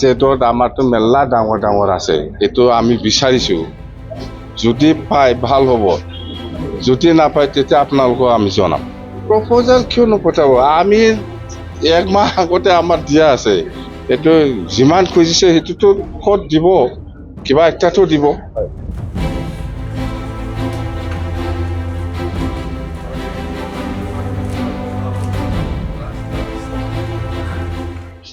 বাজেটত আমাৰতো মেলা ডাঙৰ ডাঙৰ আছে, এইটো আমি বিচাৰিছোঁ। যদি পায় ভাল হ'ব, যদি নাপায় তেতিয়া আপোনালোকক আমি জনাম। প্ৰপ'জাল কিয় নপঠাব? আমি এক মাহ আগতে আমাৰ দিয়া আছে, এইটো যিমান খুজিছে সেইটোতো ক'ত দিব, কিবা একটাতো দিব।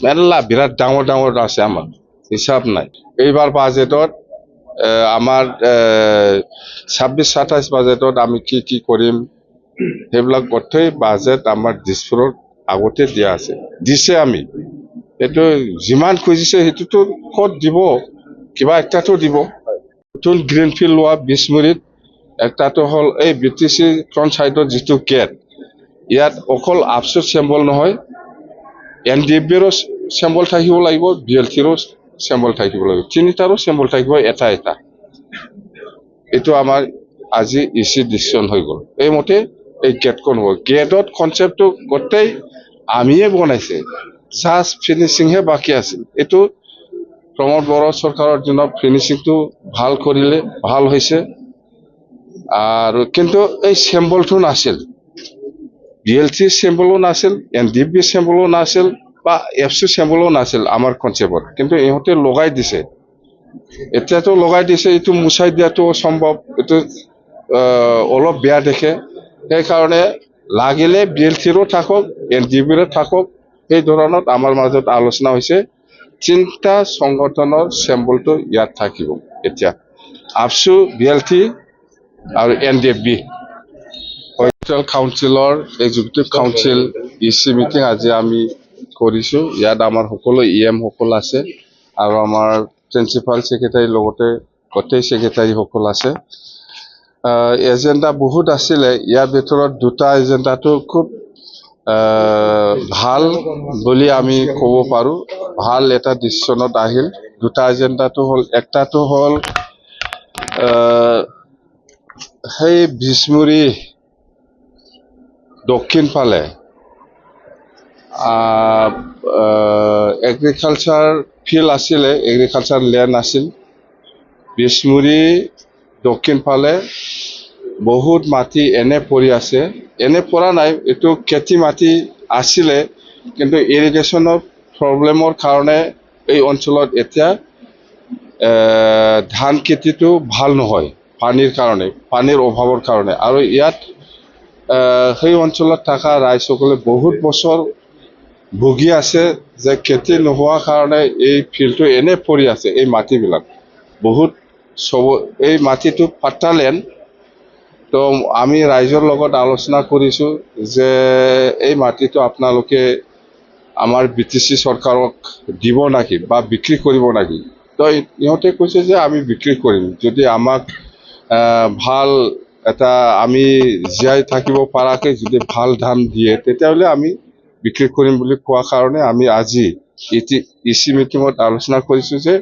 মেলা বিৰাট ডাঙৰ ডাঙৰ আছে, আমাৰ হিচাপ নাই। এইবাৰ বাজেটত আমাৰ 26-27 বাজেটত আমি কি কি কৰিম সেইবিলাক গোটেই বাজেট আমাৰ দিছপুৰত আগতে দিয়া আছে, দিছে আমি। এইটো যিমান খুজিছে সেইটোতো ক'ত দিব, কিবা একটাতো দিব। নতুন গ্ৰীণফিল্ড লোৱা বিছমুৰীত একটাতো হ'ল এই BTC ফ্ৰণ্ট চাইডত যিটো গেট, ইয়াত অকল আফচুৰ চেম্বল নহয়, NDFBৰো চেম্বল থাকিব লাগিব, BLTৰো চেম্বল থাকিব লাগিব, তিনিটাৰো চেম্বল থাকিব এটা এটা। এইটো আমাৰ আজি ইচি ডিচিশ্যন হৈ গ'ল। এইমতে এই গেটখন হ'ব। গেটত কনচেপ্টটো গোটেই আমিয়ে বনাইছে, জাষ্ট ফিনিচিংহে বাকী আছিল। এইটো প্ৰমোদ বড়ো চৰকাৰৰ দিনত ফিনিচিংটো ভাল কৰিলে, ভাল হৈছে। আৰু কিন্তু এই চেম্বলটো নাছিল, BLT চেম্বলো নাছিল, NDFB চেম্বলো নাছিল, বা FC চেম্বলো নাছিল আমাৰ কনচেপ্টত, কিন্তু ইহঁতে লগাই দিছে। এতিয়াতো লগাই দিছে, এইটো মুচাই দিয়াটো সম্ভৱ, এইটো অলপ বেয়া দেখে। সেইকাৰণে লাগিলে BLTৰো থাকক, NDFBৰো থাকক, সেই ধৰণত আমাৰ মাজত আলোচনা হৈছে। তিনিটা সংগঠনৰ চেম্বলটো ইয়াত থাকিব এতিয়া, আফচু, BLT আৰু NDFB। কাউন্সিলৰ এক্সিকিউটিভ কাউন্সিল ইচি মিটিং আজি আমি কৰিছোঁ। ইয়াত আমাৰ সকলো EM সকল আছে আৰু আমাৰ প্ৰিন্সিপাল ছেক্ৰেটাৰীৰ লগতে গোটেই ছেক্ৰেটাৰীসকল আছে। এজেণ্ডা বহুত আছিলে, ইয়াৰ ভিতৰত দুটা এজেণ্ডাটো খুব ভাল বুলি আমি ক'ব পাৰোঁ। ভাল এটা ডিচিশ্যনত আহিল। দুটা এজেণ্ডাটো হ'ল, একটাটো হ'ল সেই বিছমুৰী দক্ষিণ ফালে এগ্ৰিকালচাৰ ফিল্ড আছিলে, এগ্ৰিকালচাৰ লেণ্ড আছিল। বিছমুৰী দক্ষিণ ফালে বহুত মাটি এনে পৰি আছে, এনে পৰা নাই, এইটো খেতি মাটি আছিলে, কিন্তু ইৰিগেশ্যনৰ প্ৰব্লেমৰ কাৰণে এই অঞ্চলত এতিয়া ধান খেতিটো ভাল নহয়, পানীৰ কাৰণে, পানীৰ অভাৱৰ কাৰণে। আৰু ইয়াত সেই অঞ্চলত থকা ৰাইজসকলে বহুত বছৰ ভুগি আছে যে খেতি নোহোৱাৰ কাৰণে এই ফিল্ডটো এনে পৰি আছে। এই মাটিবিলাক বহুত এই মাটিটো পাট্টালেণ্ড। তো আমি ৰাইজৰ লগত আলোচনা কৰিছোঁ যে এই মাটিটো আপোনালোকে আমাৰ BTC চৰকাৰক দিব নেকি বা বিক্ৰী কৰিব নেকি। তো ইহঁতে কৈছে যে আমি বিক্ৰী কৰিম, যদি আমাক ভাল এটা আমি জীয়াই থাকিব পৰাকৈ যদি ভাল ধান দিয়ে তেতিয়াহ'লে আমি বিক্ৰী কৰিম বুলি কোৱা কাৰণে আমি আজি ইচি মিটিঙত আলোচনা কৰিছোঁ যে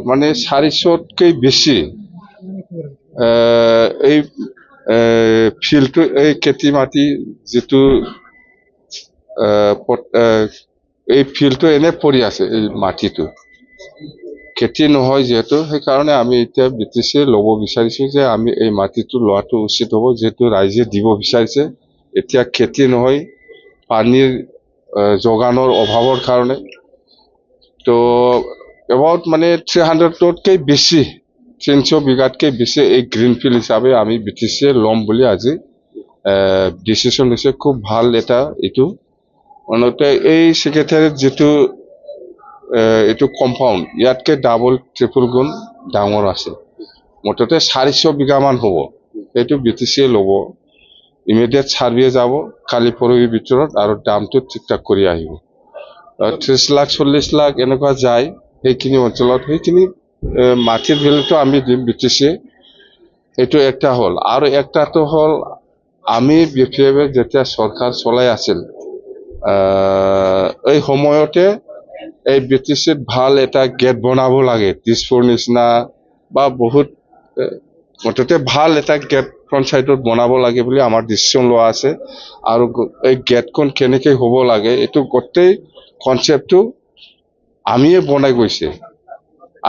মানে 400তকৈ বেছি এই ফিল্ডটো, এই খেতি মাটি যিটো এই ফিল্ডটো এনে পৰি আছে, এই মাটিটো খেতি নহয় যিহেতু, সেইকাৰণে আমি এতিয়া BTC ল'ব বিচাৰিছোঁ যে আমি এই মাটিটো লোৱাটো উচিত হ'ব, যিহেতু ৰাইজে দিব বিচাৰিছে। এতিয়া খেতি নহয়, পানীৰ যোগানৰ অভাৱৰ কাৰণে। তো এবাউট মানে 300তকৈ বেছি, 300 বিঘাতকৈ বেছি এই গ্ৰীণফিল্ড হিচাপে আমি BTC ল'ম বুলি আজি ডিচিশ্যন লৈছে। খুব ভাল এটা এইটো। অন্যতে এই ছেক্ৰেটাৰীত যিটো এইটো কম্পাউণ্ড, ইয়াতকৈ ডাবল ট্ৰিপল গুণ ডাঙৰ আছে, মুঠতে 400 বিঘামান হ'ব। সেইটো BTC ল'ব। ইমিডিয়েট ছাৰ্ভে যাব কালি পৰহিৰ ভিতৰত, আৰু দামটো ঠিক ঠাক কৰি আহিব। 30 লাখ 40 লাখ এনেকুৱা যায় সেইখিনি অঞ্চলত, সেইখিনি মাটিৰ ভেলুটো আমি দিম BTC। এইটো একটা হ'ল। আৰু একটাটো হ'ল, আমি BPF যেতিয়া চৰকাৰ চলাই আছিল এই সময়তে এই BTCত ভাল এটা গেট বনাব লাগে, দিছপুৰ নিচিনা বা বহুত মুঠতে ভাল এটা গেট ফ্ৰণ্ট চাইডত বনাব লাগে বুলি আমাৰ ডিচিশ্যন লোৱা আছে। আৰু এই গেটখন কেনেকৈ হ'ব লাগে, এইটো গোটেই কনচেপ্টটো আমিয়ে বনাই গৈছে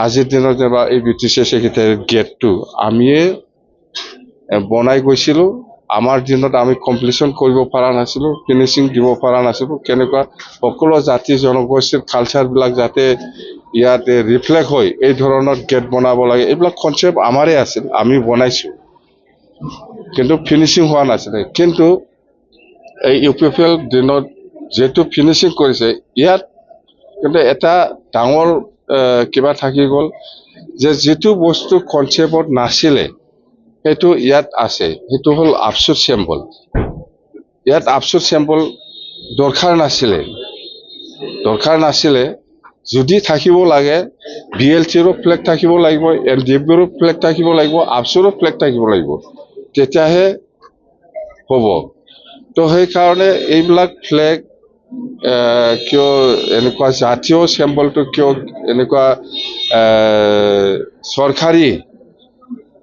আজিৰ দিনত যেনিবা এই BTC সেক্ৰেটাৰিয়েট গেটটো আমিয়ে বনাই গৈছিলো আমাৰ দিনত আমি কমপ্লিশন কৰিব পৰা নাছিলো ফিনিশিং দিব পৰা নাছিলো কেনেকুৱা সকলো জাতি জনগোষ্ঠীৰ কালচাৰ বিলাক যাতে ইয়াতে ৰিফ্লেক্ট হয় এই ধৰণৰ গেট বনাব লাগে এইবিলাক কনসেপ্ট আমাৰে আছিল আমি বনাইছো কিন্তু ফিনিশিং হোৱা নাছিলে কিন্তু এই UPPL দিনত যেটো ফিনিশিং কৰিছে ইয়াত কিন্তু এটা ডাঙৰ কিবা থাকি গ'ল যে যেটো বস্তু কনসেপ্টত নাছিলে সেইটো ইয়াত আছে সেইটো হল আফসুস সিম্বল ইয়াত আফসুস সিম্বল দৰকাৰ নাছিলে যদি থাকিব লাগে BLCৰ ফ্লেগ থাকিব লাগিব NDFBৰ ফ্লেগ থাকিব লাগিব আফসুৰৰ ফ্লেগ থাকিব লাগিব তেতিয়াহে হ'ব তো সেই কাৰণে এইবিলাক ফ্লেগ কিয় এনেকুৱা জাতীয় সিম্বলটো কিয় এনেকুৱা সৰকাৰি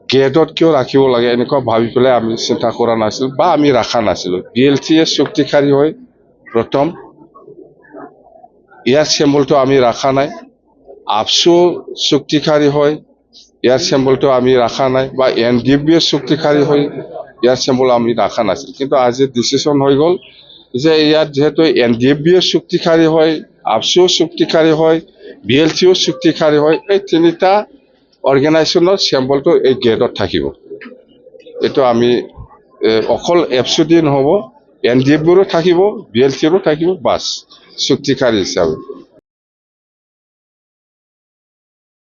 গেটত কিয় ৰাখিব লাগে এনেকুৱা ভাবি পেলাই আমি চিন্তা কৰা নাছিল বা আমি ৰাখা নাছিলো BLC শক্তিশালী হয় প্ৰথম ইয়াৰ সিম্বলটো আমি ৰাখা নাই আফসু শক্তিশালী হয় ইয়াৰ সিম্বলটো আমি ৰাখা নাই বা NDFB শক্তিশালী হয় ইয়াৰ সিম্বল আমি ৰাখা নাছিল কিন্তু আজি ডিসিশন হৈ গল যে ইয়াত যেহেতু NDFB শক্তিশালী হয় আফসু শক্তিশালী হয় BLC শক্তিশালী হয় এই তিনিটা অৰ্গানাইজেশনৰ সিম্বলটো এই গেটত থাকিব এটো আমি অকল এফসু দি নহব NDFBৰো থাকিব BLCৰো থাকিব বাস শক্তিশালী হিচাপে